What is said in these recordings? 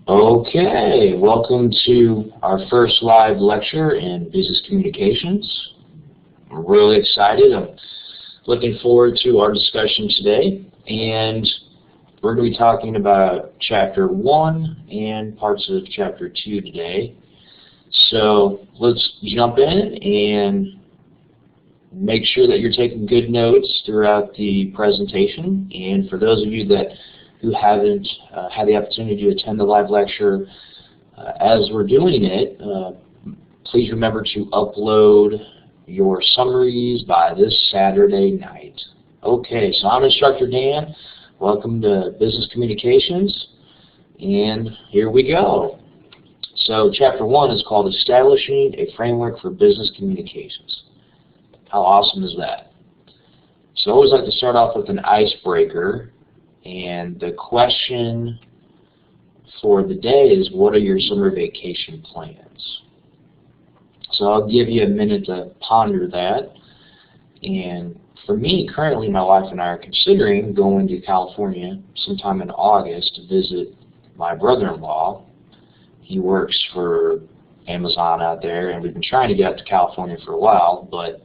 Okay, welcome to our first live lecture in business communications. I'm really excited. I'm looking forward to our discussion today, and we're going to be talking about Chapter 1 and parts of Chapter 2 today. So let's jump in and make sure that you're taking good notes throughout the presentation. And for those of you who haven't had the opportunity to attend the live lecture as we're doing it, please remember to upload your summaries by this Saturday night. Okay, so I'm Instructor Dan. Welcome to Business Communications, and here we go. So Chapter 1 is called Establishing a Framework for Business Communications. How awesome is that? So I always like to start off with an icebreaker. And the question for the day is, what are your summer vacation plans? So I'll give you a minute to ponder that. And for me, currently my wife and I are considering going to California sometime in August to visit my brother-in-law. He works for Amazon out there, and we've been trying to get out to California for a while, but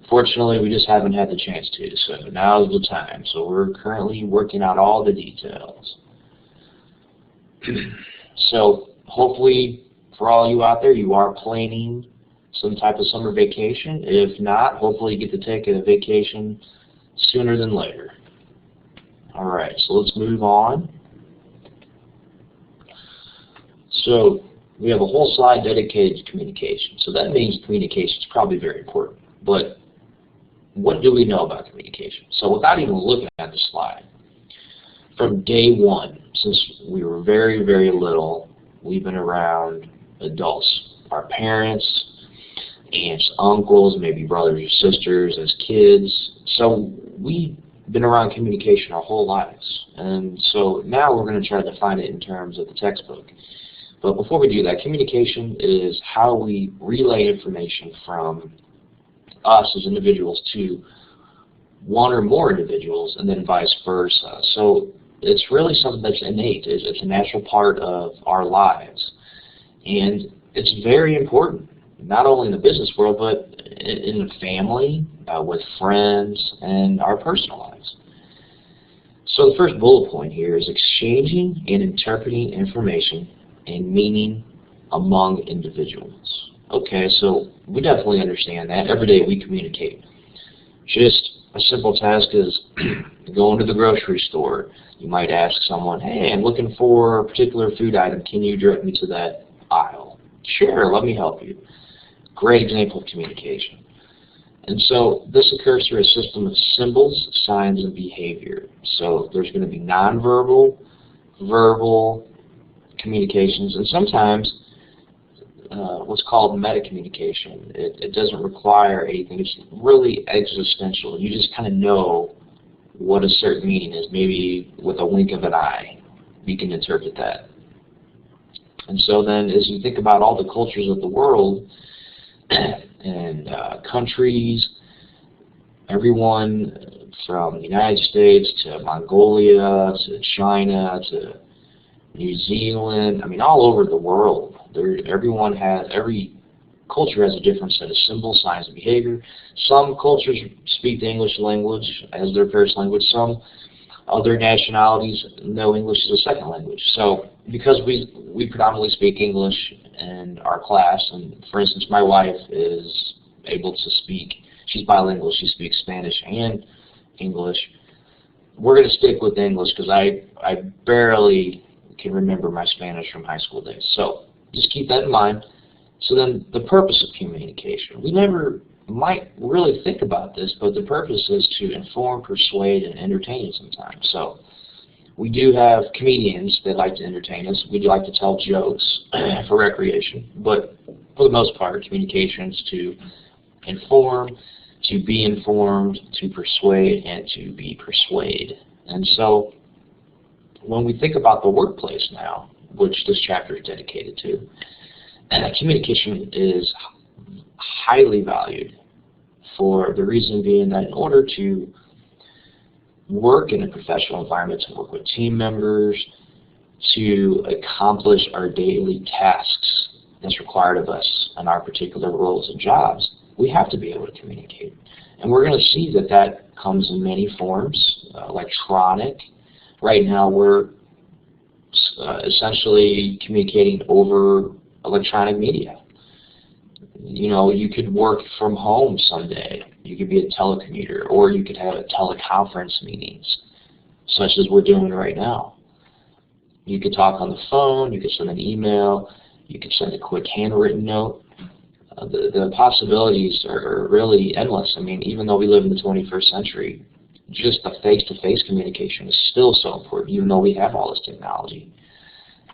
fortunately, we just haven't had the chance to, so now's the time. So we're currently working out all the details. So hopefully, for all you out there, you are planning some type of summer vacation. If not, hopefully you get to take a vacation sooner than later. All right, so let's move on. So we have a whole slide dedicated to communication. So that means communication is probably very important. But what do we know about communication? So without even looking at the slide, from day one, since we were very, very little, we've been around adults, our parents, aunts, uncles, maybe brothers or sisters as kids. So we've been around communication our whole lives. And so now we're going to try to define it in terms of the textbook. But before we do that, communication is how we relay information from us as individuals to one or more individuals, and then vice versa. So it's really something that's innate. It's a natural part of our lives. And it's very important, not only in the business world, but in the family, with friends, and our personal lives. So the first bullet point here is exchanging and interpreting information and meaning among individuals. Okay, so we definitely understand that. Every day we communicate. Just a simple task is going to the grocery store. You might ask someone, hey, I'm looking for a particular food item. Can you direct me to that aisle? Sure, let me help you. Great example of communication. And so this occurs through a system of symbols, signs, and behavior. So there's going to be nonverbal, verbal communications, and sometimes what's called meta-communication. It doesn't require anything. It's really existential. You just kind of know what a certain meaning is. Maybe with a wink of an eye, you can interpret that. And so then as you think about all the cultures of the world and countries, everyone from the United States to Mongolia to China to New Zealand, I mean all over the world, every culture has a different set of symbols, signs, and behavior. Some cultures speak the English language as their first language. Some other nationalities know English as a second language. So because we predominantly speak English in our class, and for instance my wife is able to speak, she's bilingual, she speaks Spanish and English, we're going to stick with English because I barely can remember my Spanish from high school days. So just keep that in mind. So then the purpose of communication. We never might really think about this, but the purpose is to inform, persuade, and entertain sometimes. So we do have comedians that like to entertain us. We do like to tell jokes for recreation. But for the most part, communication is to inform, to be informed, to persuade, and to be persuaded. And so when we think about the workplace now, which this chapter is dedicated to, communication is highly valued for the reason being that in order to work in a professional environment, to work with team members, to accomplish our daily tasks that's required of us in our particular roles and jobs, we have to be able to communicate. And we're going to see that that comes in many forms, electronic. Right now we're essentially communicating over electronic media. You know, you could work from home someday. You could be a telecommuter, or you could have a teleconference meetings, such as we're doing right now. You could talk on the phone, you could send an email, you could send a quick handwritten note. The possibilities are really endless. I mean, even though we live in the 21st century, just the face-to-face communication is still so important, even though we have all this technology.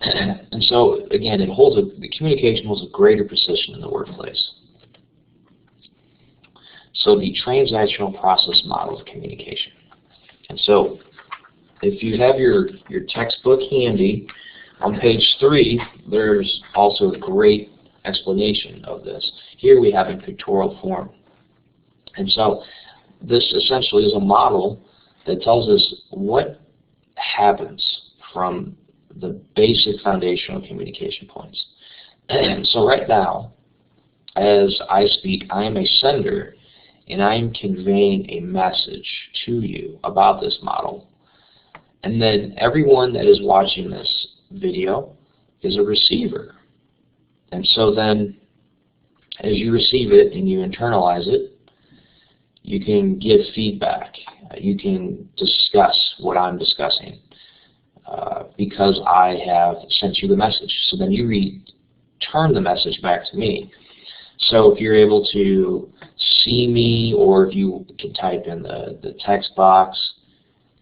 And so, again, the communication holds a greater position in the workplace. So the transactional process model of communication. And so, if you have your textbook handy, on page 3, there's also a great explanation of this. Here we have in pictorial form. And so this essentially is a model that tells us what happens from the basic foundational communication points. And so right now, as I speak, I am a sender, and I am conveying a message to you about this model. And then everyone that is watching this video is a receiver. And so then, as you receive it and you internalize it, you can give feedback. You can discuss what I'm discussing because I have sent you the message. So then you return the message back to me. So if you're able to see me, or if you can type in the text box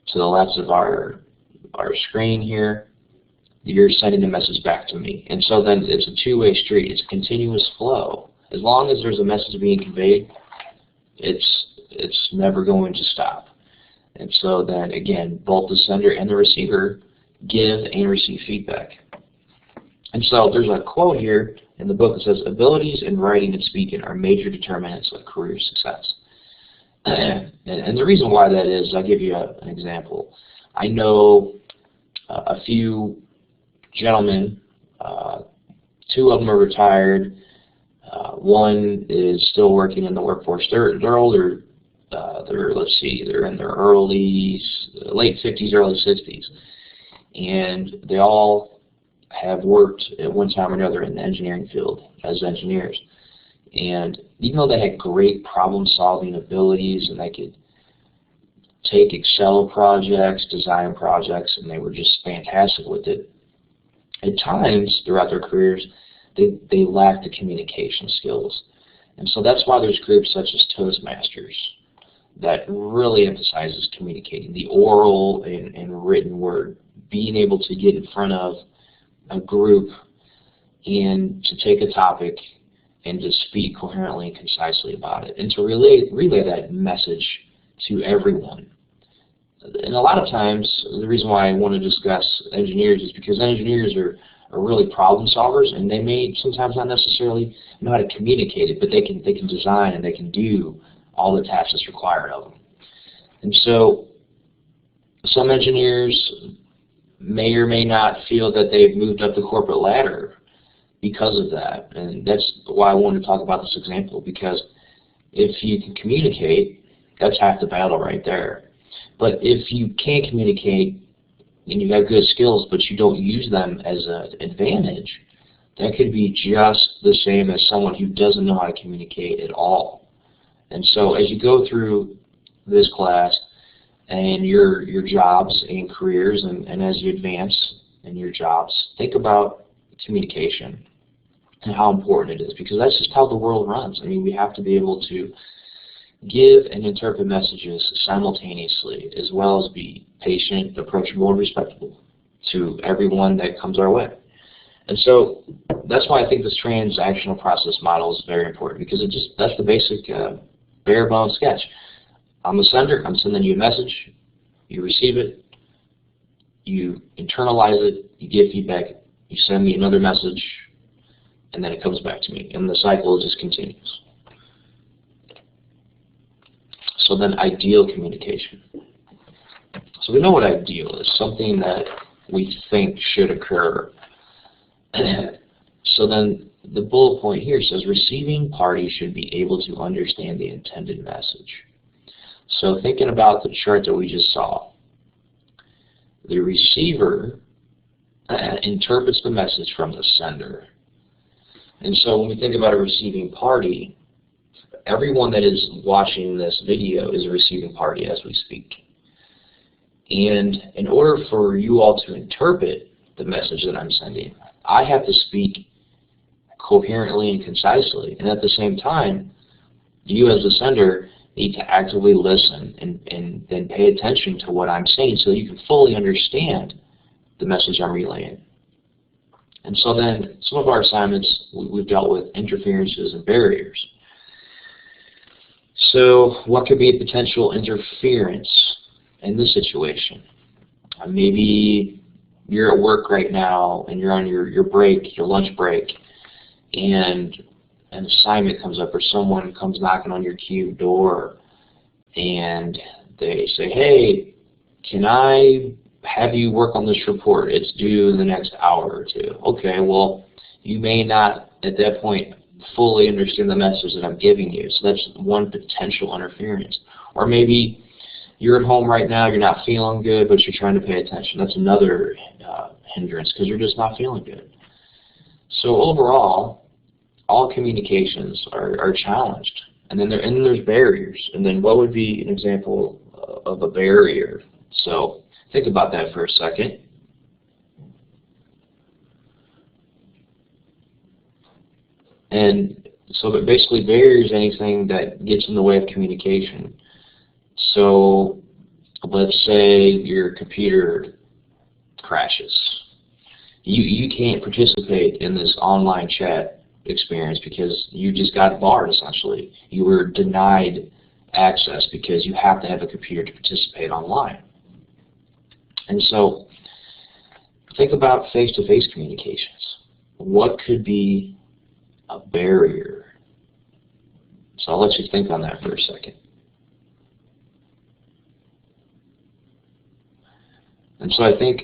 to the left of our screen here, you're sending the message back to me. And so then it's a two-way street. It's a continuous flow. As long as there's a message being conveyed, it's never going to stop. And so then, again, both the sender and the receiver give and receive feedback. And so there's a quote here in the book that says, "Abilities in writing and speaking are major determinants of career success." And the reason why that is, I'll give you an example. I know a few gentlemen, 2 of them are retired. One is still working in the workforce. They're older. They're in their late 50s, early 60s, and they all have worked at one time or another in the engineering field as engineers. And even though they had great problem-solving abilities, and they could take Excel projects, design projects, and they were just fantastic with it, at times throughout their careers, they lacked the communication skills. And so that's why there's groups such as Toastmasters that really emphasizes communicating, the oral and written word, being able to get in front of a group and to take a topic and to speak coherently and concisely about it, and to relay that message to everyone. And a lot of times, the reason why I want to discuss engineers is because engineers are really problem solvers, and they may sometimes not necessarily know how to communicate it, but they can design and they can do all the tasks that's required of them. And so some engineers may or may not feel that they've moved up the corporate ladder because of that. And that's why I wanted to talk about this example, because if you can communicate, that's half the battle right there. But if you can't communicate and you have good skills but you don't use them as an advantage, that could be just the same as someone who doesn't know how to communicate at all. And so as you go through this class and your jobs and careers, and as you advance in your jobs, think about communication and how important it is, because that's just how the world runs. I mean, we have to be able to give and interpret messages simultaneously, as well as be patient, approachable, and respectful to everyone that comes our way. And so that's why I think this transactional process model is very important, because that's the basic bare bones sketch. I'm the sender, I'm sending you a message, you receive it, you internalize it, you give feedback, you send me another message, and then it comes back to me, and the cycle just continues. So then, ideal communication. So we know what ideal is, something that we think should occur. So then the bullet point here says receiving party should be able to understand the intended message. So thinking about the chart that we just saw, the receiver interprets the message from the sender. And so when we think about a receiving party, everyone that is watching this video is a receiving party as we speak. And in order for you all to interpret the message that I'm sending, I have to speak coherently and concisely. And at the same time, you as the sender need to actively listen and then pay attention to what I'm saying so you can fully understand the message I'm relaying. And so then some of our assignments, we've dealt with interferences and barriers. So what could be a potential interference in this situation? Maybe you're at work right now and you're on your break, your lunch break, and an assignment comes up or someone comes knocking on your cube door and they say, hey, can I have you work on this report? It's due in the next hour or two. Okay, well, you may not at that point fully understand the message that I'm giving you. So that's one potential interference. Or maybe you're at home right now, you're not feeling good, but you're trying to pay attention. That's another hindrance because you're just not feeling good. So overall, all communications are challenged. And then there's barriers. And then what would be an example of a barrier? So think about that for a second. And so that basically barriers anything that gets in the way of communication. So let's say your computer crashes. You can't participate in this online chat experience because you just got barred essentially. You were denied access because you have to have a computer to participate online. And so think about face-to-face communications. What could be a barrier? So I'll let you think on that for a second. And so I think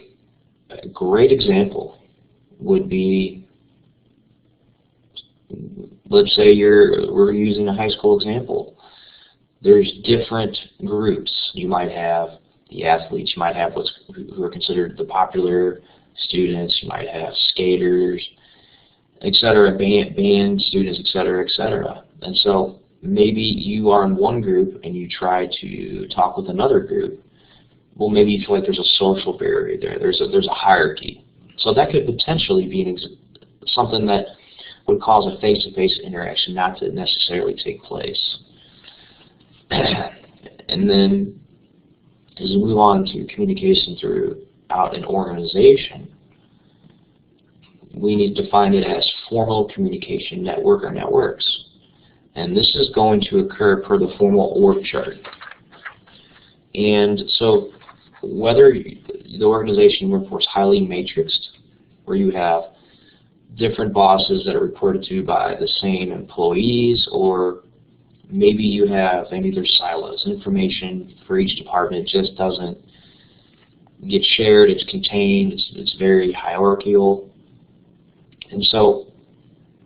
a great example would be, let's say we're using a high school example. There's different groups. You might have the athletes, you might have who are considered the popular students, you might have skaters, etc., band students, etc., etc. And so maybe you are in one group and you try to talk with another group. Well, maybe you feel like there's a social barrier there. There's a hierarchy. So that could potentially be something that would cause a face-to-face interaction not to necessarily take place. And then as we move on to communication throughout an organization, we need to define it as formal communication network or networks. And this is going to occur per the formal org chart. And so whether the organization you work for is highly matrixed, where you have different bosses that are reported to by the same employees, or maybe there's silos. Information for each department just doesn't get shared, it's contained, it's very hierarchical. And so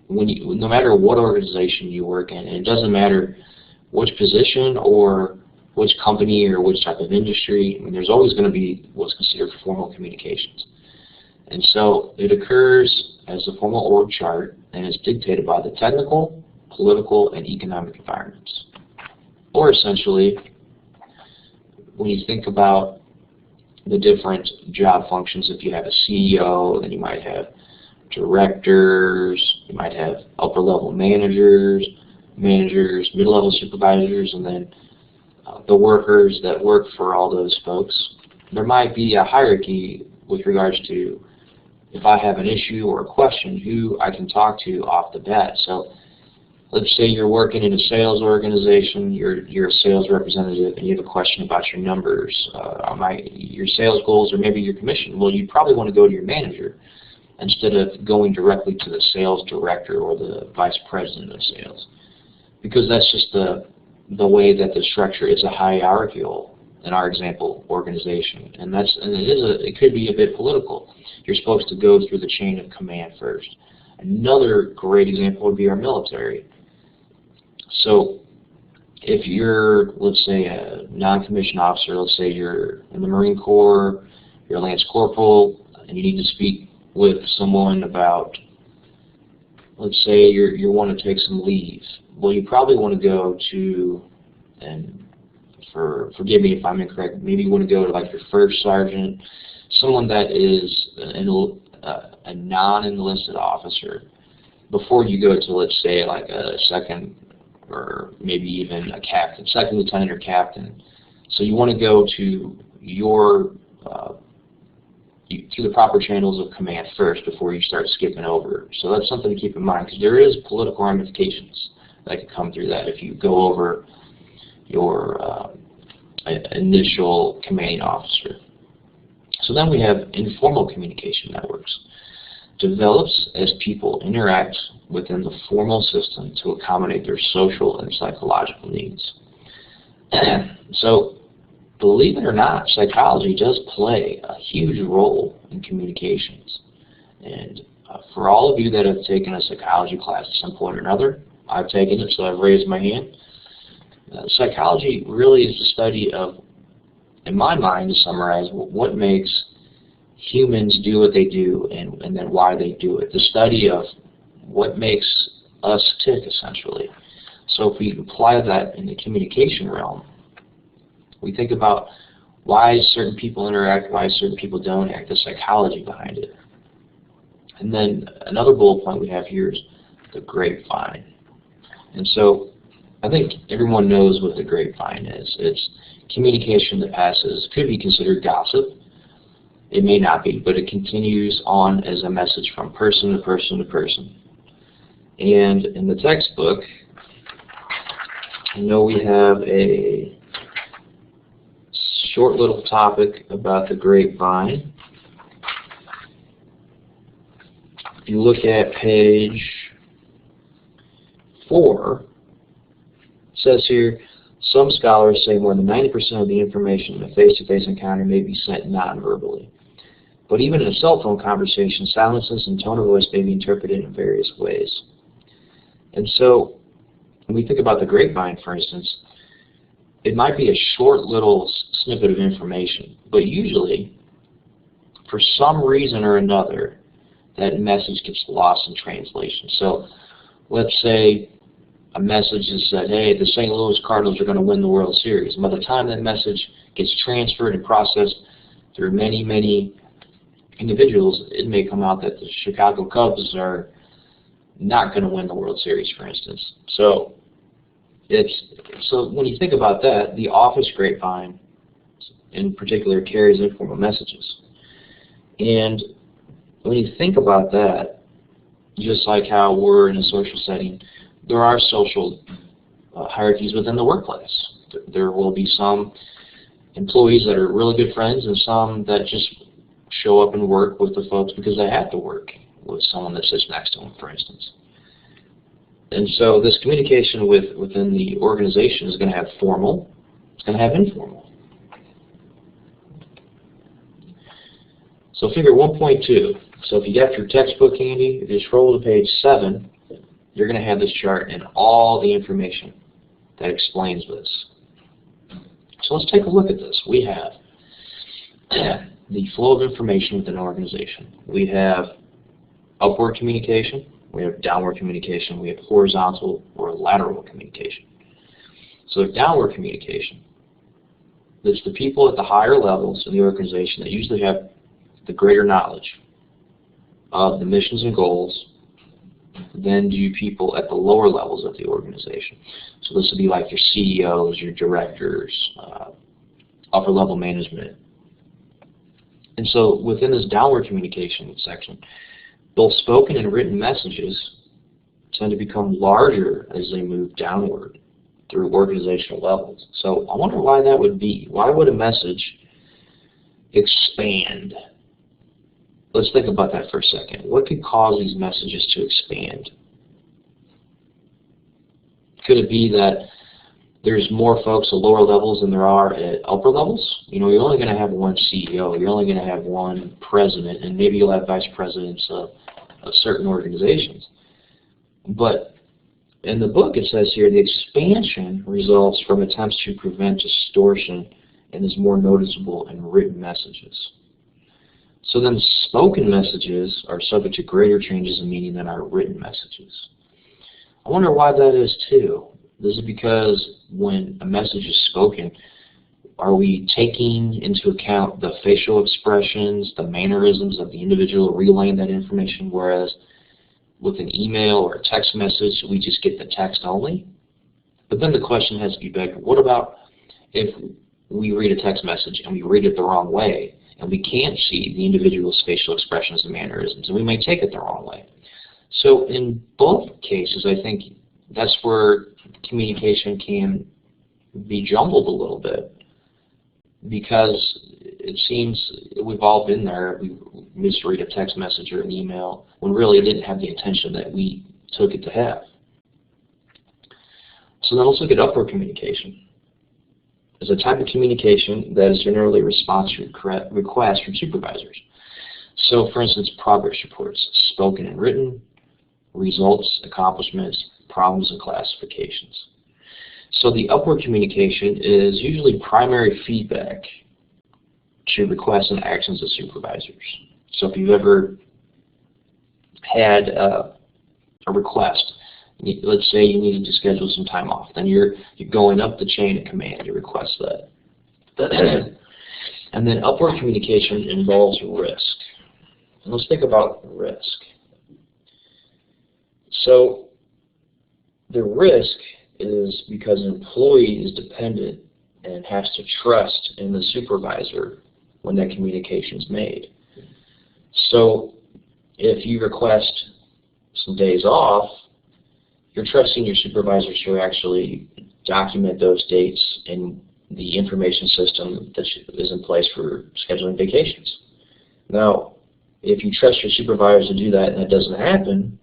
no matter what organization you work in, and it doesn't matter which position or which company or which type of industry, I mean, there's always going to be what's considered formal communications. And so it occurs as the formal org chart and is dictated by the technical, political, and economic environments. Or essentially, when you think about the different job functions, if you have a CEO, then you might have directors, you might have upper-level managers, middle-level supervisors, and then the workers that work for all those folks. There might be a hierarchy with regards to if I have an issue or a question, who I can talk to off the bat. So let's say you're working in a sales organization, you're a sales representative, and you have a question about your numbers, your sales goals, or maybe your commission. Well, you probably want to go to your manager instead of going directly to the sales director or the vice president of sales, because that's just the way that the structure is, a hierarchical in our example, organization. And it could be a bit political. You're supposed to go through the chain of command first. Another great example would be our military. So if you're, let's say, a non-commissioned officer, let's say you're in the Marine Corps, you're a Lance Corporal, and you need to speak with someone about, let's say you want to take some leave. Well, you probably want to go to, and forgive me if I'm incorrect, maybe you want to go to like your first sergeant, someone that is a non-enlisted officer, before you go to, let's say, like a second or maybe even a captain, second lieutenant or captain. So you want to go to your through the proper channels of command first before you start skipping over. So that's something to keep in mind, because there is political ramifications that could come through that if you go over your initial commanding officer. So then we have informal communication networks. Develops as people interact within the formal system to accommodate their social and psychological needs. So, believe it or not, psychology does play a huge role in communications. And for all of you that have taken a psychology class at some point or another, I've taken it, so I've raised my hand. Psychology really is the study of, in my mind, to summarize, what makes humans do what they do and then why they do it. The study of what makes us tick, essentially. So if we apply that in the communication realm, we think about why certain people interact, why certain people don't act, the psychology behind it. And then another bullet point we have here is the grapevine. And so I think everyone knows what the grapevine is. It's communication that passes, could be considered gossip. It may not be, but it continues on as a message from person to person to person. And in the textbook, I know we have a short little topic about the grapevine. If you look at page 4, it says here, some scholars say more than 90% of the information in a face-to-face encounter may be sent non-verbally. But even in a cell phone conversation, silences and tone of voice may be interpreted in various ways. And so, when we think about the grapevine, for instance, it might be a short little snippet of information, but usually, for some reason or another, that message gets lost in translation. So, let's say a message is said, hey, the St. Louis Cardinals are going to win the World Series. And by the time that message gets transferred and processed through many, many individuals, it may come out that the Chicago Cubs are not going to win the World Series, for instance. So when you think about that, the office grapevine in particular carries informal messages. And when you think about that, just like how we're in a social setting, there are social hierarchies within the workplace. There will be some employees that are really good friends and some that just show up and work with the folks because they have to work with someone that sits next to them, for instance. And so this communication within the organization is going to have formal, it's going to have informal. So figure 1.2. So if you got your textbook handy, if you scroll to page 7, you're going to have this chart and all the information that explains this. So let's take a look at this. We have the flow of information within an organization. We have upward communication, we have downward communication, we have horizontal or lateral communication. So downward communication, it's the people at the higher levels in the organization that usually have the greater knowledge of the missions and goals than do people at the lower levels of the organization. So this would be like your CEOs, your directors, upper level management. And so within this downward communication section, both spoken and written messages tend to become larger as they move downward through organizational levels. So I wonder why that would be. Why would a message expand? Let's think about that for a second. What could cause these messages to expand? Could it be that there's more folks at lower levels than there are at upper levels. You know, you're only going to have one CEO, you're only going to have one president, and maybe you'll have vice presidents of certain organizations. But in the book it says here, the expansion results from attempts to prevent distortion and is more noticeable in written messages. So then spoken messages are subject to greater changes in meaning than our written messages. I wonder why that is too. This is because when a message is spoken, are we taking into account the facial expressions, the mannerisms of the individual relaying that information, whereas with an email or a text message, we just get the text only? But then the question has to be begged, what about if we read a text message and we read it the wrong way, and we can't see the individual's facial expressions and mannerisms, and we may take it the wrong way? So in both cases, I think that's where communication can be jumbled a little bit, because it seems we've all been there. We misread a text message or an email when really it didn't have the intention that we took it to have. So then let's look at upward communication. It's a type of communication that is generally a response to requests from supervisors. So for instance, progress reports, spoken and written, results, accomplishments, problems, and classifications. So the upward communication is usually primary feedback to requests and actions of supervisors. So if you've ever had a request, let's say you needed to schedule some time off, then you're going up the chain of command to request that. And then upward communication involves risk. And let's think about risk. So the risk is because an employee is dependent and has to trust in the supervisor when that communication is made. So if you request some days off, you're trusting your supervisors to actually document those dates in the information system that is in place for scheduling vacations. Now, if you trust your supervisor to do that and that doesn't happen,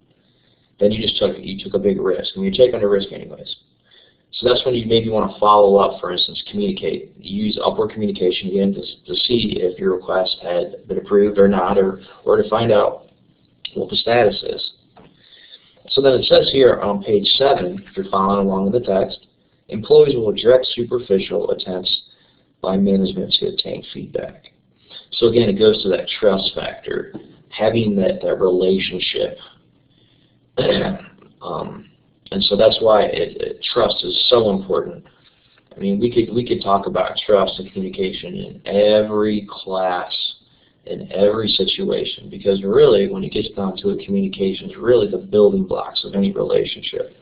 then you took a big risk, and you're taking a risk anyways. So that's when you maybe want to follow up, for instance, communicate. Use upward communication again to see if your request had been approved or not, or to find out what the status is. So then it says here on page 7, if you're following along with the text, employees will reject superficial attempts by management to obtain feedback. So again, it goes to that trust factor, having that relationship. And so that's why trust is so important. I mean, we could talk about trust and communication in every class, in every situation, because really, when it gets down to it, communication is really the building blocks of any relationship.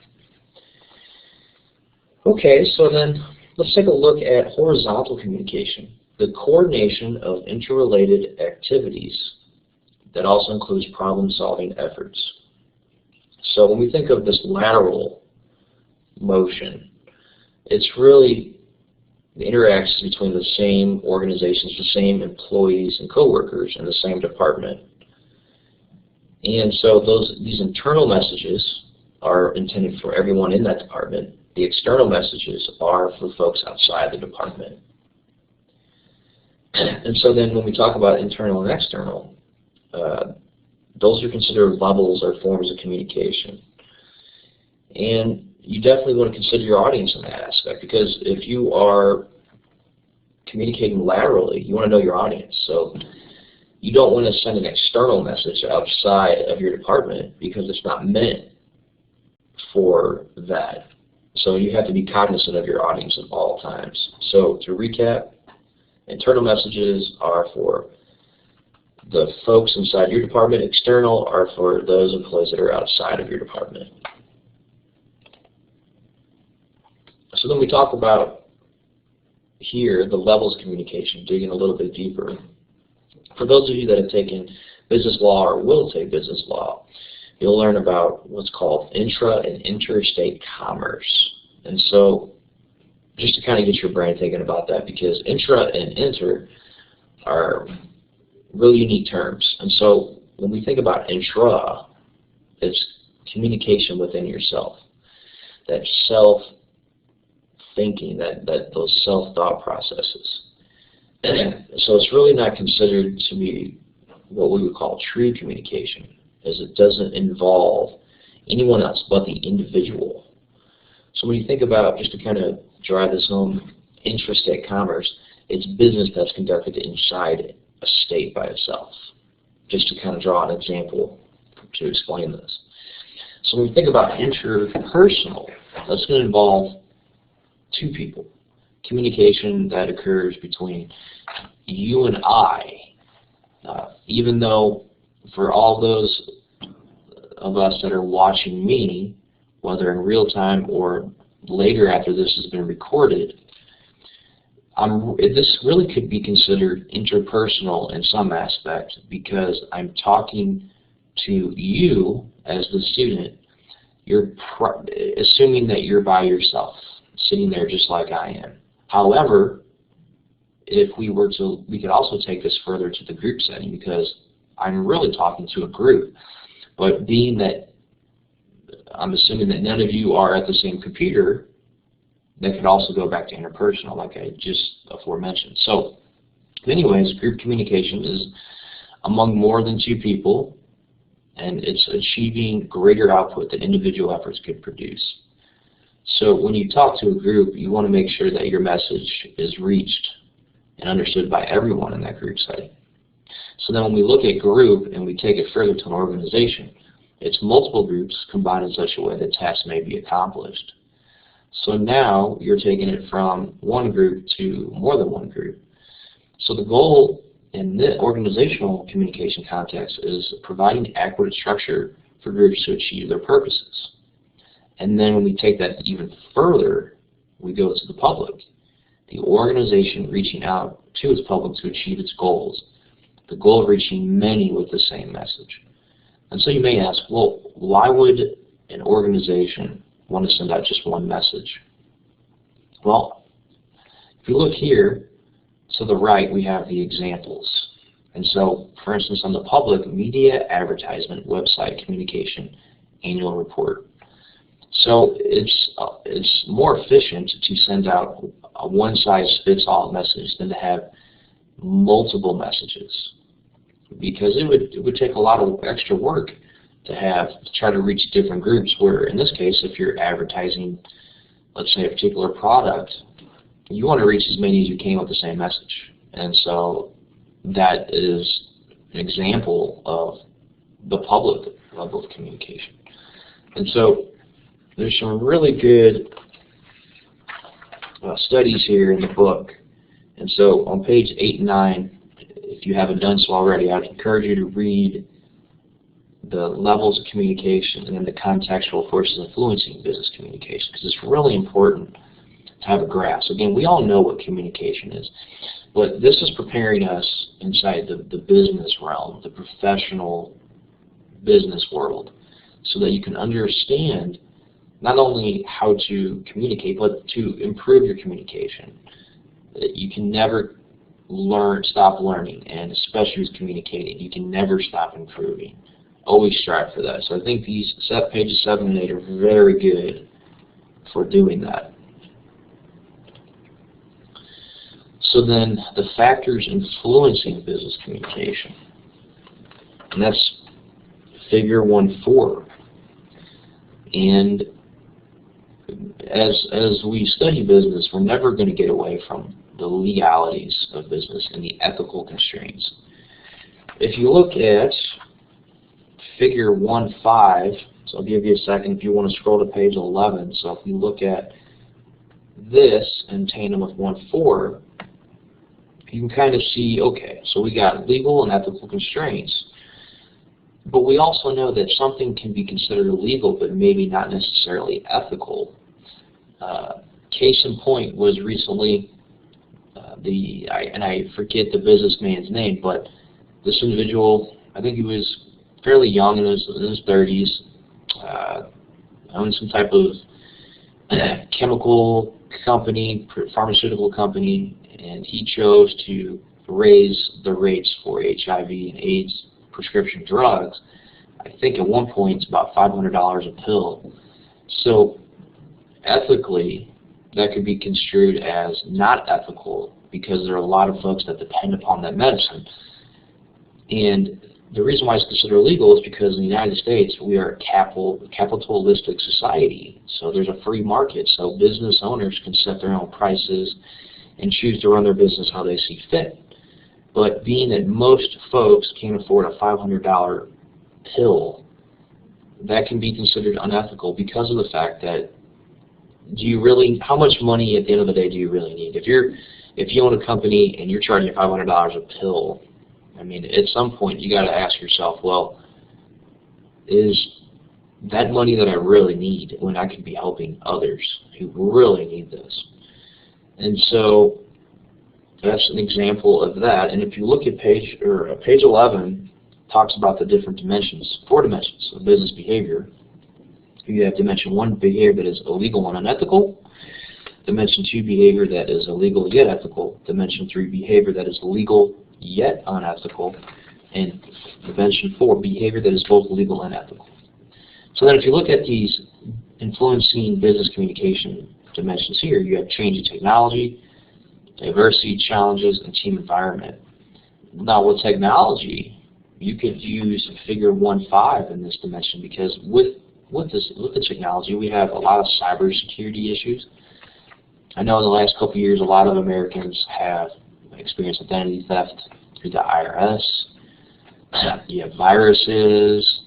Okay, so then let's take a look at horizontal communication, the coordination of interrelated activities that also includes problem-solving efforts. So when we think of this lateral motion, it's really the interactions between the same organizations, the same employees and coworkers in the same department. And so these internal messages are intended for everyone in that department. The external messages are for folks outside the department. And so then when we talk about internal and external, those are considered levels or forms of communication. And you definitely want to consider your audience in that aspect, because if you are communicating laterally, you want to know your audience. So you don't want to send an external message outside of your department because it's not meant for that. So you have to be cognizant of your audience at all times. So to recap, internal messages are for the folks inside your department. External are for those employees that are outside of your department. So then we talk about here the levels of communication, digging a little bit deeper. For those of you that have taken business law or will take business law, you'll learn about what's called intra and interstate commerce. And so just to kind of get your brain thinking about that, because intra and inter are really unique terms. And so when we think about intra, it's communication within yourself. That self thinking, those self-thought processes. So it's really not considered to be what we would call true communication, as it doesn't involve anyone else but the individual. So when you think about, just to kind of drive this home, intrastate commerce, it's business that's conducted inside a state by itself. Just to kind of draw an example to explain this. So when we think about interpersonal, that's going to involve two people. Communication that occurs between you and I, even though for all those of us that are watching me, whether in real time or later after this has been recorded, this really could be considered interpersonal in some aspect, because I'm talking to you as the student. You're assuming that you're by yourself, sitting there just like I am. However, if we could also take this further to the group setting, because I'm really talking to a group. But being that I'm assuming that none of you are at the same computer, that could also go back to interpersonal, like I just aforementioned. So, anyways, group communication is among more than two people, and it's achieving greater output than individual efforts could produce. So when you talk to a group, you want to make sure that your message is reached and understood by everyone in that group setting. So then when we look at group and we take it further to an organization, it's multiple groups combined in such a way that tasks may be accomplished. So now you're taking it from one group to more than one group. So the goal in the organizational communication context is providing adequate structure for groups to achieve their purposes. And then when we take that even further, we go to the public. The organization reaching out to its public to achieve its goals. The goal of reaching many with the same message. And so you may ask, well, why would an organization want to send out just one message? Well, if you look here to the right, we have the examples. And so, for instance, on the public, media, advertisement, website, communication, annual report. So it's more efficient to send out a one-size-fits-all message than to have multiple messages, because it would take a lot of extra work to try to reach different groups, where in this case, if you're advertising, let's say, a particular product, you want to reach as many as you can with the same message. And so that is an example of the public level of communication. And so there's some really good studies here in the book. And so on page 8 and 9, if you haven't done so already, I'd encourage you to read the levels of communication and then the contextual forces influencing business communication, because it's really important to have a grasp. Again, we all know what communication is, but this is preparing us inside the business realm, the professional business world, so that you can understand not only how to communicate, but to improve your communication. You can never stop learning, and especially with communicating, you can never stop improving. Always strive for that. So I think these pages 7 and 8 are very good for doing that. So then the factors influencing business communication, and that's figure 1.4. And as we study business, we're never going to get away from the legalities of business and the ethical constraints. If you look at figure 1.5, so I'll give you a second if you want to scroll to page 11. So if you look at this in tandem with 1.4, you can kind of see, okay, so we got legal and ethical constraints. But we also know that something can be considered illegal, but maybe not necessarily ethical. Case in point was recently, and I forget the businessman's name, but this individual, I think he was fairly young, in his 30s, owned some type of chemical company, pharmaceutical company, and he chose to raise the rates for HIV and AIDS prescription drugs. I think at one point it's about $500 a pill. So ethically, that could be construed as not ethical because there are a lot of folks that depend upon that medicine. And the reason why it's considered illegal is because in the United States we are a capitalistic society. So there's a free market. So business owners can set their own prices and choose to run their business how they see fit. But being that most folks can't afford a $500 pill, that can be considered unethical because of the fact that how much money at the end of the day do you really need? If you own a company and you're charging $500 a pill, I mean, at some point you got to ask yourself, well, is that money that I really need when I could be helping others who really need this? And so that's an example of that. And if you look at page 11, talks about the different dimensions, 4 dimensions of business behavior. You have dimension 1, behavior that is illegal and unethical. Dimension 2, behavior that is illegal yet ethical. Dimension 3, behavior that is legal yet unethical. And dimension 4, behavior that is both legal and ethical. So then if you look at these influencing business communication dimensions here, you have change in technology, diversity, challenges, and team environment. Now with technology, you could use figure 1.5 in this dimension because with the technology, we have a lot of cybersecurity issues. I know in the last couple of years, a lot of Americans have experienced identity theft through the IRS. You have viruses.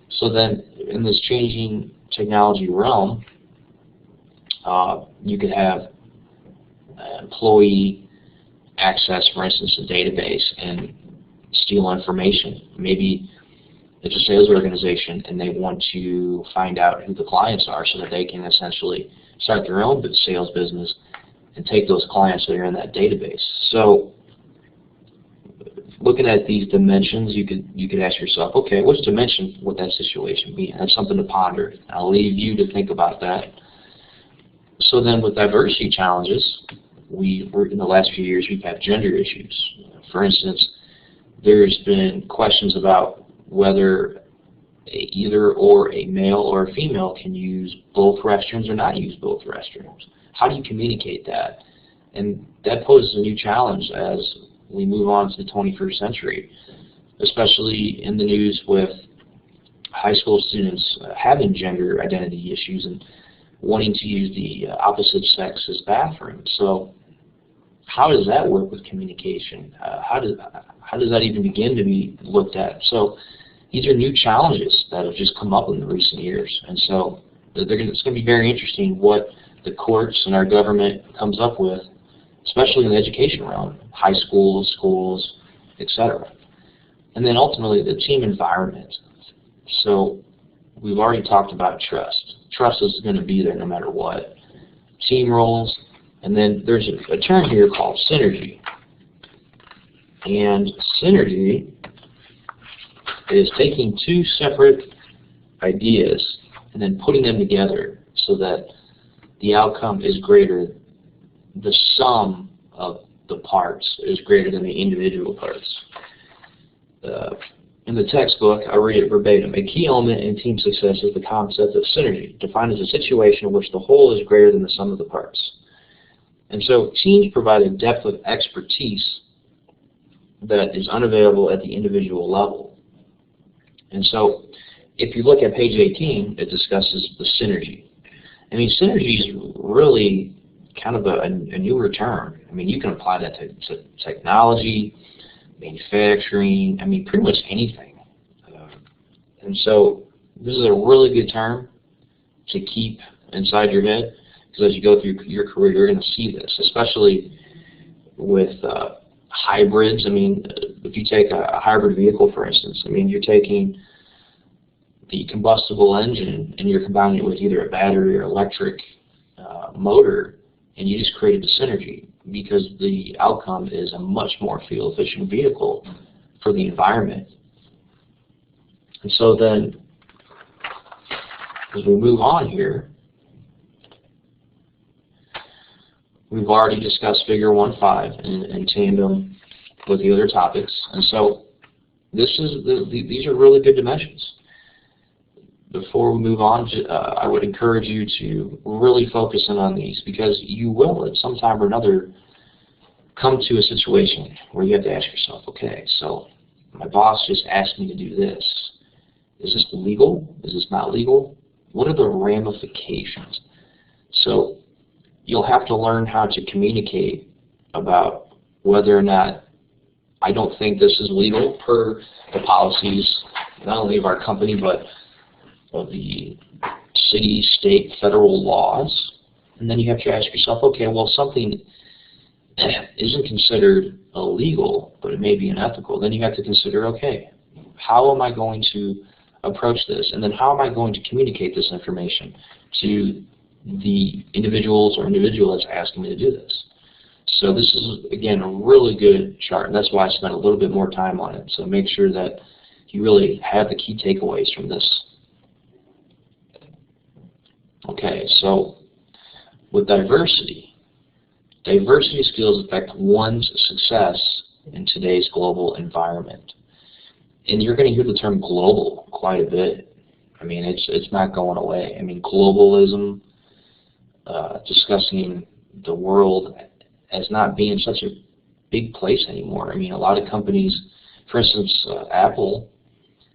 So then, in this changing technology realm, you could have employee access, for instance, a database and steal information. Maybe it's a sales organization and they want to find out who the clients are so that they can essentially start their own sales business and take those clients that are in that database. So looking at these dimensions, you could ask yourself, okay, which dimension would that situation be? And that's something to ponder. I'll leave you to think about that. So then with diversity challenges, in the last few years we've had gender issues. For instance, there's been questions about whether either or a male or a female can use both restrooms or not use both restrooms. How do you communicate that? And that poses a new challenge as we move on to the 21st century, especially in the news with high school students having gender identity issues and wanting to use the opposite sex's bathroom. So how does that work with communication? How does that even begin to be looked at? So these are new challenges that have just come up in the recent years. And so it's going to be very interesting what the courts and our government comes up with, especially in the education realm, high schools, schools, etc. And then ultimately the team environment. So we've already talked about trust. Trust is going to be there no matter what. Team roles, and then there's a term here called synergy. And synergy is taking two separate ideas and then putting them together so that the outcome is greater, the sum of the parts is greater than the individual parts. In the textbook, I read it verbatim. A key element in team success is the concept of synergy, defined as a situation in which the whole is greater than the sum of the parts. And so teams provide a depth of expertise that is unavailable at the individual level. And so if you look at page 18, it discusses the synergy. I mean, synergy is really kind of a newer term. I mean, you can apply that to technology, manufacturing, I mean, pretty much anything. And so this is a really good term to keep inside your head, because as you go through your career, you're going to see this, especially with hybrids. I mean, if you take a hybrid vehicle, for instance, I mean, you're taking the combustible engine and you're combining it with either a battery or electric motor, and you just created the synergy, because the outcome is a much more fuel-efficient vehicle for the environment. And so then, as we move on here, we've already discussed figure 1.5 in tandem with the other topics, and so these are really good dimensions. before we move on, I would encourage you to really focus in on these, because you will at some time or another come to a situation where you have to ask yourself, okay, so my boss just asked me to do this. Is this legal? Is this not legal? What are the ramifications? So you'll have to learn how to communicate about whether or not, I don't think this is legal per the policies, not only of our company, but of the city, state, federal laws. And then you have to ask yourself, okay, well, something isn't considered illegal, but it may be unethical. Then you have to consider, okay, how am I going to approach this? And then how am I going to communicate this information to the individuals or individual that's asking me to do this? So this is, again, a really good chart, and that's why I spent a little bit more time on it. So make sure that you really have the key takeaways from this. Okay, so with diversity skills affect one's success in today's global environment. And you're going to hear the term global quite a bit. I mean, it's not going away. I mean, globalism, discussing the world as not being such a big place anymore. I mean, a lot of companies, for instance, Apple,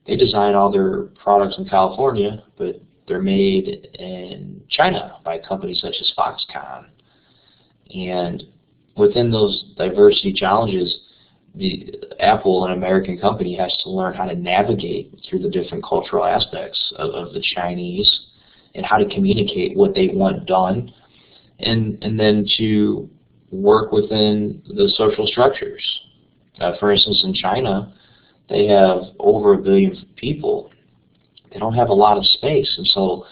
they design all their products in California, but they're made in China by companies such as Foxconn. And within those diversity challenges, Apple, an American company, has to learn how to navigate through the different cultural aspects of the Chinese and how to communicate what they want done, and then to work within the social structures. For instance, in China, they have over 1 billion people. They don't have a lot of space, and so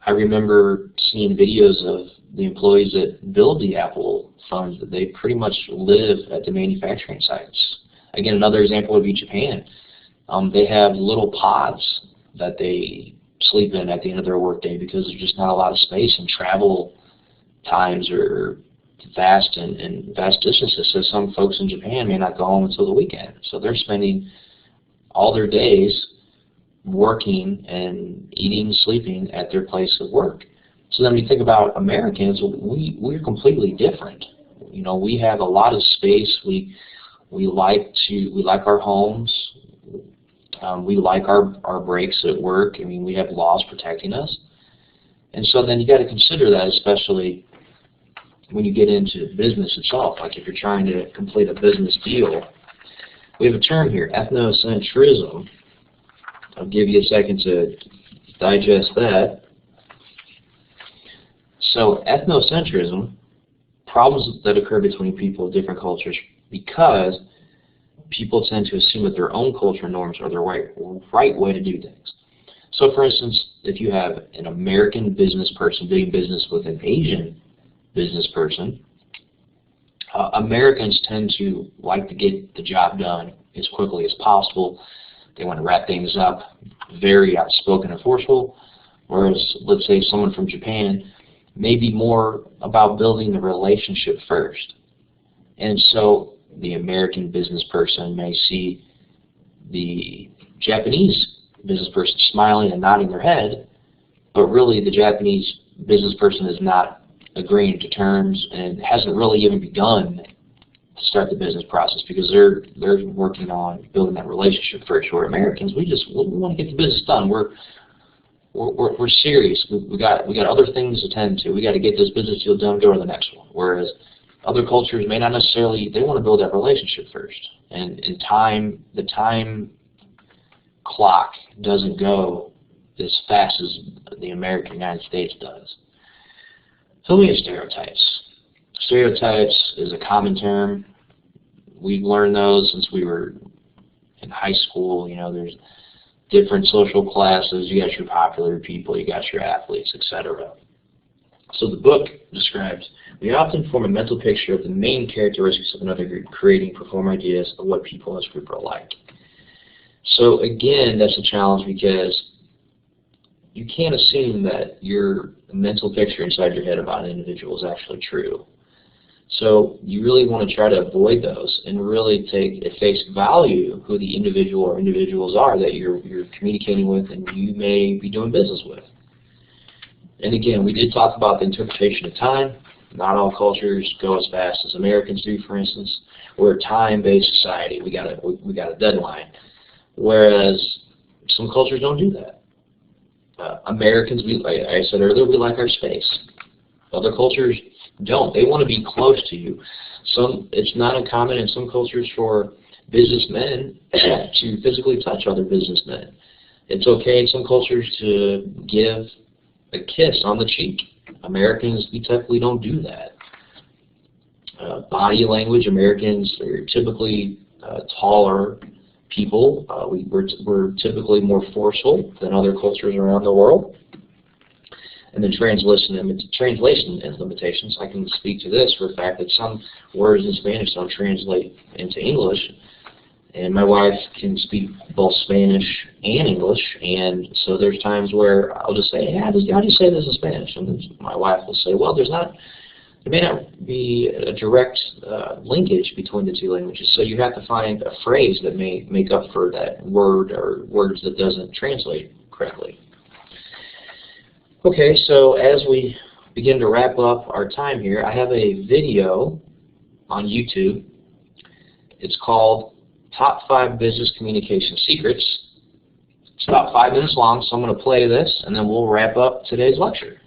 I remember seeing videos of the employees that build the Apple phones, that they pretty much live at the manufacturing sites. Again, another example would be Japan. They have little pods that they sleep in at the end of their workday because there's just not a lot of space, and travel times are vast and vast distances. So some folks in Japan may not go home until the weekend. So they're spending all their days working and eating, sleeping at their place of work. So then when you think about Americans, we're completely different. You know, we have a lot of space. We like our homes. We like our breaks at work. I mean, we have laws protecting us. And so then you got to consider that, especially when you get into business itself. Like if you're trying to complete a business deal, we have a term here, ethnocentrism. I'll give you a second to digest that. So ethnocentrism, problems that occur between people of different cultures because people tend to assume that their own culture norms are the right way to do things. So for instance, if you have an American business person doing business with an Asian business person, Americans tend to like to get the job done as quickly as possible. They want to wrap things up, very outspoken and forceful, whereas let's say someone from Japan may be more about building the relationship first. And so the American business person may see the Japanese business person smiling and nodding their head, but really the Japanese business person is not agreeing to terms and hasn't really even begun to start the business process because they're working on building that relationship first. We're Americans, we want to get the business done. We're serious. We got other things to tend to. We got to get this business deal done, go to the next one. Whereas other cultures may not necessarily, they want to build that relationship first. And in time, the time clock doesn't go as fast as the United States does. So we have stereotypes. Stereotypes is a common term. We've learned those since we were in high school. You know, there's different social classes. You got your popular people, you got your athletes, etc. So the book describes, we often form a mental picture of the main characteristics of another group, creating perform ideas of what people in this group are like. So again, that's a challenge because you can't assume that your mental picture inside your head about an individual is actually true. So you really want to try to avoid those and really take at face value who the individual or individuals are that you're communicating with and you may be doing business with. And again, we did talk about the interpretation of time. Not all cultures go as fast as Americans do, for instance. We're a time-based society. We got a deadline. Whereas some cultures don't do that. Americans, like I said earlier, we like our space. Other cultures don't. They want to be close to you. It's not uncommon in some cultures for businessmen to physically touch other businessmen. It's okay in some cultures to give a kiss on the cheek. Americans, we typically don't do that. Body language, Americans are typically taller people. We're typically more forceful than other cultures around the world. And then translation and limitations. I can speak to this for a fact that some words in Spanish don't translate into English. And my wife can speak both Spanish and English, and so there's times where I'll just say, hey, how do you say this in Spanish? And my wife will say, well, there may not be a direct linkage between the two languages, so you have to find a phrase that may make up for that word or words that doesn't translate correctly. Okay, so as we begin to wrap up our time here, I have a video on YouTube. It's called Top 5 Business Communication Secrets. It's about 5 minutes long, so I'm going to play this, and then we'll wrap up today's lecture.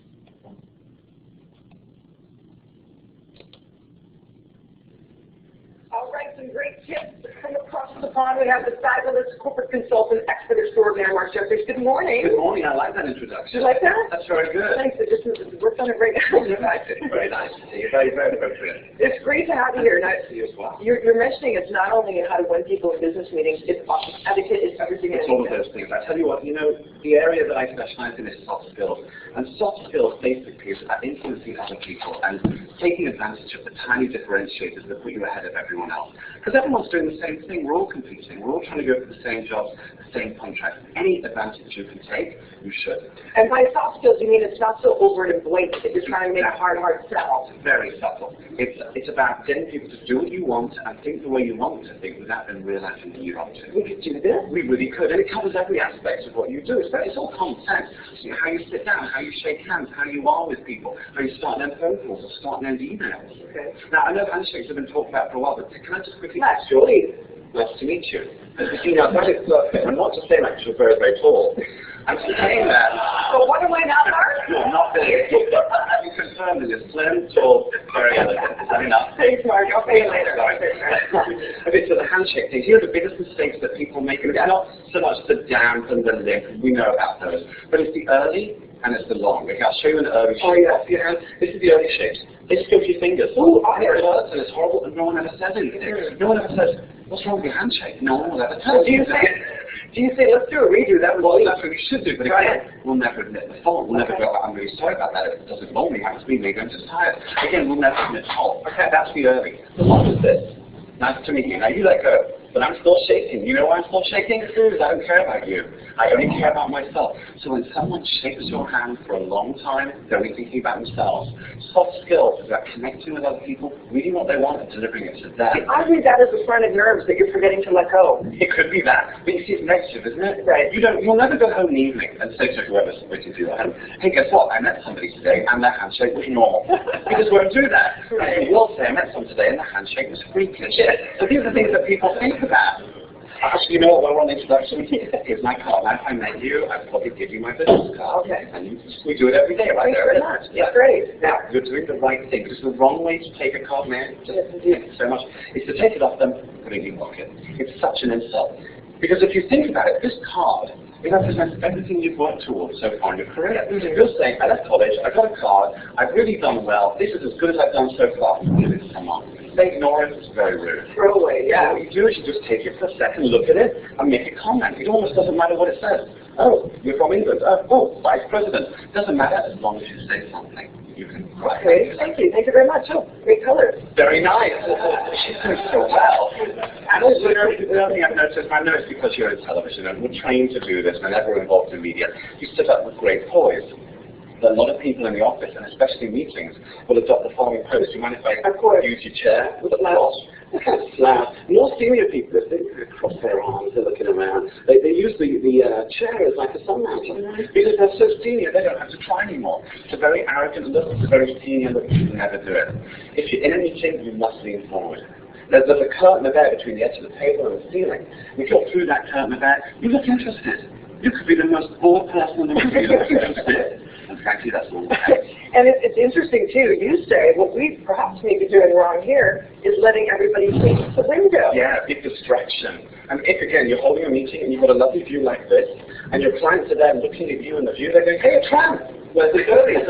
All right, some great tips from across the pond. We have the fabulous corporate consultant, expert extraordinaire, Mark Jeffries. Good morning. Good morning. I like that introduction. You like that? That's very good. Thanks. It worked on it right now. Very nice to see you. Very, very appropriate. It's great to have you here. Now, Nice to see you as well. you're mentioning it's not only how to win people in business meetings, it's etiquette, it's everything. It's all of those things. I tell you what, the area that I specialize in is soft skills. And soft skills basically is about influencing other people and taking advantage of the tiny differentiators that put you ahead of everyone else. Because everyone's doing the same thing. We're all competing. We're all trying to go for the same jobs, the same contracts. Any advantage you can take, you should. And by soft skills, you mean it's not so overt and blatant that you're trying to make a hard sell. Very subtle. It's about getting people to do what you want and think the way you want them to think without them realizing that you don't do. We could do this. We really could, and it covers every aspect of what you do. It's all common sense. How you sit down, how you shake hands, how you are with people, how you start their phone calls or start their emails. Okay. Now, I know handshakes have been talked about for a while, but can I just quickly Yes, Julie. Nice to meet you. You see, now that is perfect. I'm not just saying that because you're very, very tall. I'm saying that. So what am I not, Mark? No, not big. You confirmed that you're slim, tall, very elegant. Is that enough? Thanks, Mark. I'll pay you later. Okay, so the handshake thing. Here are the biggest mistakes that people make. And not so much the down and the lip. We know about those. But it's the early and it's the long. Okay, I'll show you an early shape. Oh, yeah. Your hand. This is the early shapes. They skip your fingers. Ooh, and it hurts and it's horrible and no one ever says anything. No one ever says, what's wrong with your handshake? No one will ever tell you. Do you say, let's do a redo? That Well, was that's what we should do, but again, we'll never admit the fault. We'll never go, I'm really sorry about that. If it doesn't involve me, it happens to me, maybe I'm just tired. Again, we'll never admit fault. Okay, that's the early. The long is this. Nice to meet you. Now you let go. But I'm still shaking. You know why I'm still shaking? Because I don't care about you. I only care about myself. So when someone shakes your hand for a long time, they're only thinking about themselves. Soft skills is about connecting with other people, reading what they want and delivering it to them. I read that as a sign of nerves that you're forgetting to let go. It could be that, but you see, it's negative, isn't it? Right. You'll never go home in the evening and say to whoever's waiting for you at home, hey, guess what? I met somebody today and their handshake was normal. You just won't do that. Right. You will say, I met someone today and their handshake was freakish. So these are things that people think about. Actually, you know what? While we're on the introduction, here's my card. Now, if I met you, I'd probably give you my business card. Okay. And we do it every day, right? Thanks very much. Yeah, great. Now, you're doing the right thing, because the wrong way to take a card, man, Yes, indeed. thank you so much, is to take it off them, put it in your pocket. It's such an insult. Because if you think about it, this card, it represents everything you've worked towards so far in your career. You're saying, I left college, I got a card, I've really done well, this is as good as I've done so far. Give it to someone. They ignore it, it's very rude. Throw away, yeah. What you do is you just take it for a second, look at it, and make a comment. It almost doesn't matter what it says. Oh, you're from England. Oh, Vice President. Doesn't matter as long as you say something. You can write. Okay, thank you. Thank you very much. Oh, great color. Very nice. She's doing so well. And also, the other thing I've noticed, I know it's because you're in television and we're trained to do this whenever we're involved in media, you sit up with great poise. that a lot of people in the office, and especially meetings, will adopt the following pose. Do you mind if I Of course. use your chair with a slouch? They kind of slouch. More senior people, they cross their arms, they're looking around. They use the chair as like a sun mountain. Because they're so senior, they don't have to try anymore. It's a very arrogant look, it's a very senior look, you can never do it. If you're in a meeting, you must lean forward. There's a curtain there between the edge of the table and the ceiling. You go through that curtain there, you look interested. You could be the most bored person in the room, you look interested. And frankly, that's all. And it's interesting too, you say, what we perhaps may be doing wrong here is letting everybody face the window. Yeah, big distraction. And if, again, you're holding a meeting and you've got a lovely view like this, and your clients are there looking at you in the view, they're going, hey, a tram! Where's the goalie?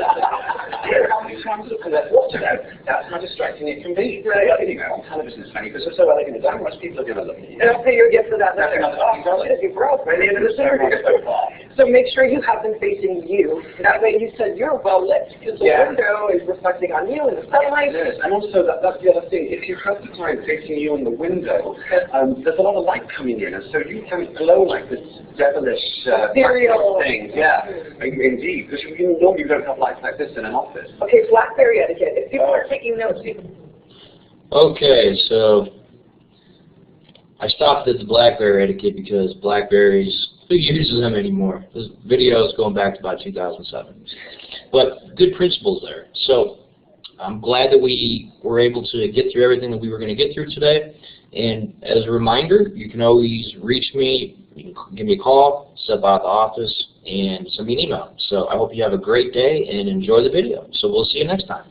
How many trams look and let's watch them? That's how distracting it can be. Right. You know, on television it's funny because they're so elegant and glamorous, people are going to look at you. And I'll pay your gift for that. That's another Oh, shit, you broke by the end of the survey. So make sure you have them facing you. That way you said you're well lit because the window is reflecting on you in the sunlight. Yes, and also that's the other thing. If you have the client facing you in the window, there's a lot of light coming in, and so you can glow like this devilish Ethereal thing. Yeah, indeed. Because you normally don't have lights like this in an office. Okay, BlackBerry etiquette. If people are taking notes, Okay, so I stopped at the BlackBerry etiquette because BlackBerries, who uses them anymore? This video is going back to about 2007. But good principles there. So I'm glad that we were able to get through everything that we were going to get through today. And as a reminder, you can always reach me. You can give me a call, step out of the office, and send me an email. So I hope you have a great day and enjoy the video. So we'll see you next time.